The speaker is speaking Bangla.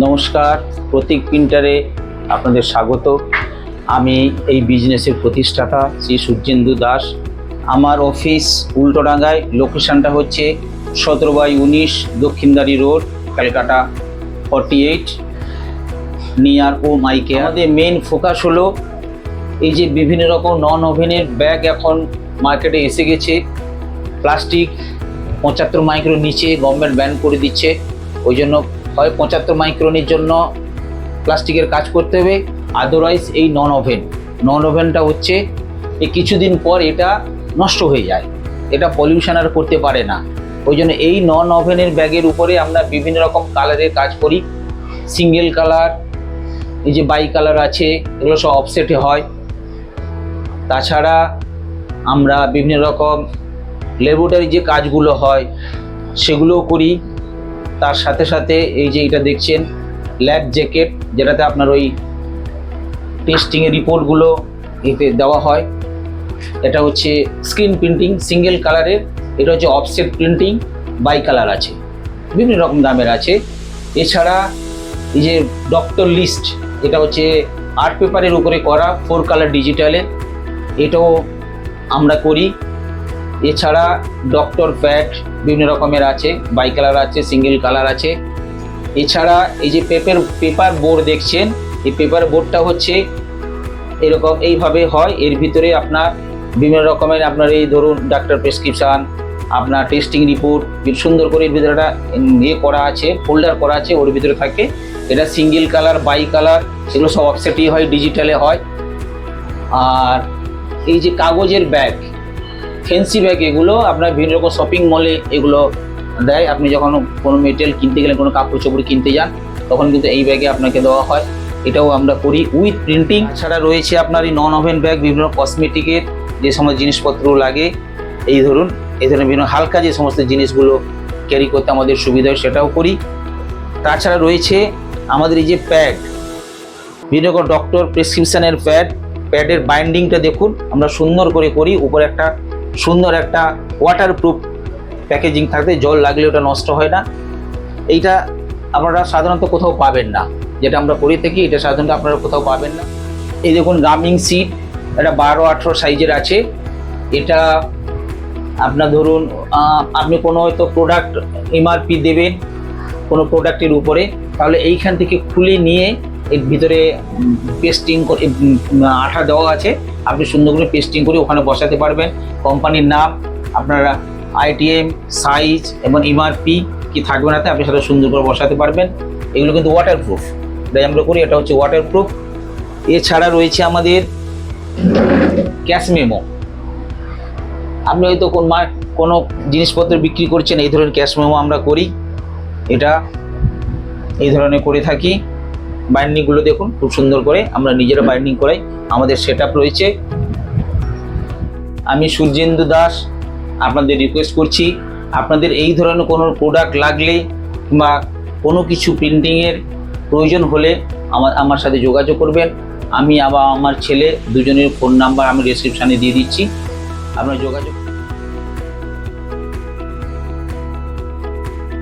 নমস্কার, প্রতীক প্রিন্টারে আপনাদের স্বাগত। আমি এই বিজনেসের প্রতিষ্ঠাতা শ্রী সূর্যেন্দু দাস। আমার অফিস উল্টোডাঙ্গায়, লোকেশানটা হচ্ছে 17/19 দক্ষিণদারি রোড, ক্যালকাটা 48, নিয়ার ও মাইকে। আমাদের মেন ফোকাস হলো এই যে বিভিন্ন রকম নন ওভেনের ব্যাগ এখন মার্কেটে এসে গেছে। প্লাস্টিক 75 মাইক্রোর নিচে গভর্নমেন্ট ব্যান করে দিচ্ছে, ওই জন্য হয় 75 মাইক্রনের জন্য প্লাস্টিকের কাজ করতে হবে, আদারওয়াইজ এই নন ওভেনটা হচ্ছে এই কিছুদিন পর এটা নষ্ট হয়ে যায়, এটা পলিউশন আর করতে পারে না। ওই জন্য এই নন ওভেনের ব্যাগের উপরে আমরা বিভিন্ন রকম কালারের কাজ করি। সিঙ্গেল কালার, এই যে বাই কালার আছে, এগুলো সব অফসেটে হয়। তাছাড়া আমরা বিভিন্ন রকম ল্যাবরেটরি যে কাজগুলো হয় সেগুলোও করি। তার সাথে সাথে এই যে এটা দেখছেন ল্যাব জ্যাকেট, যেটাতে আপনার ওই টেস্টিংয়ের রিপোর্টগুলো এতে দেওয়া হয়। এটা হচ্ছে স্ক্রিন প্রিন্টিং সিঙ্গেল কালারের, এটা হচ্ছে অফসেট প্রিন্টিং, বাই কালার আছে, বিভিন্ন রকম দামের আছে। এছাড়া এই যে ডক্টর লিস্ট, এটা হচ্ছে আর্ট পেপারের উপরে করা 4 কালার ডিজিটালে, এটাও আমরা করি। এছাড়া ডক্টর প্যাড বিভিন্ন রকমের আছে, বাই কালার আছে, সিঙ্গেল কালার আছে। এছাড়া এই যে পেপার বোর্ড দেখছেন, এই পেপার বোর্ডটা হচ্ছে এরকম এইভাবে হয়। এর ভিতরে আপনার বিভিন্ন রকমের আপনার এই ধরুন ডাক্তার প্রেসক্রিপশান, আপনার টেস্টিং রিপোর্ট সুন্দর করে এর ভিতরে একটা করা আছে, ফোল্ডার করা আছে, ওর ভিতরে থাকে। এটা সিঙ্গেল কালার, বাই কালার, সেগুলো সব অফসেটই হয়, ডিজিটালে হয়। আর এই যে কাগজের ব্যাগ, ফ্যান্সি ব্যাগ, এগুলো আপনার বিভিন্ন রকম শপিং মলে এগুলো দেয়। আপনি যখন কোনো মেটেরিয়াল কিনতে গেলেন, কোনো কাপড় চোপড় কিনতে যান, তখন কিন্তু এই ব্যাগে আপনাকে দেওয়া হয়। এটাও আমরা করি উইথ প্রিন্টিং। ছাড়া রয়েছে আপনার এই নন ওভেন ব্যাগ, বিভিন্ন কসমেটিকের যে সমস্ত জিনিসপত্র লাগে, এই ধরনের বিভিন্ন হালকা যে সমস্ত জিনিসগুলো ক্যারি করতে আমাদের সুবিধা হয়, সেটাও করি। তাছাড়া রয়েছে আমাদের এই যে প্যাড, বিভিন্ন রকম ডক্টর প্রেসক্রিপশানের প্যাডের বাইন্ডিংটা দেখুন আমরা সুন্দর করে করি। উপরে একটা সুন্দর একটা ওয়াটারপ্রুফ প্যাকেজিং থাকতে, জল লাগলে ওটা নষ্ট হয় না। এইটা আপনারা সাধারণত কোথাও পাবেন না, যেটা আমরা করে থাকি, এটা সাধারণত আপনারা কোথাও পাবেন না। এই দেখুন গামিং সিট, এটা 12-18 সাইজের আছে। এটা আপনার ধরুন আপনি কোনো হয়তো প্রোডাক্ট এমআরপি দেবেন কোনো প্রোডাক্টের উপরে, তাহলে এইখান থেকে খুলে নিয়ে এর ভিতরে পেস্টিং করে আঠা দেওয়া আছে, আপনি সুন্দর করে পেস্টিং করে ওখানে বসাতে পারবেন। কোম্পানির নাম, আপনারা আইটিএম, সাইজ এবং এমআরপি কি থাকবে না, আপনি সেটা সুন্দর করে বসাতে পারবেন। এগুলো কিন্তু ওয়াটারপ্রুফ, তাই আমরা করি, এটা হচ্ছে ওয়াটারপ্রুফ। এছাড়া রয়েছে আমাদের ক্যাশ মেমো। আপনি হয়তো কোনো জিনিসপত্র বিক্রি করছেন, এই ধরনের ক্যাশ মেমো আমরা করি, এটা এই ধরনের করে থাকি। বাইন্ডিংগুলো দেখুন খুব সুন্দর করে আমরা নিজেরা বাইন্ডিং করাই, আমাদের সেটআপ রয়েছে। আমি সূর্যেন্দু দাস আপনাদের রিকোয়েস্ট করছি, আপনাদের এই ধরনের কোনো প্রোডাক্ট লাগলে বা কোনো কিছু প্রিন্টিংয়ের প্রয়োজন হলে আমার সাথে যোগাযোগ করবেন। আমি আবার আমার ছেলে দুজনের ফোন নাম্বার আমি ডেসক্রিপশানে দিয়ে দিচ্ছি, আপনারা যোগাযোগ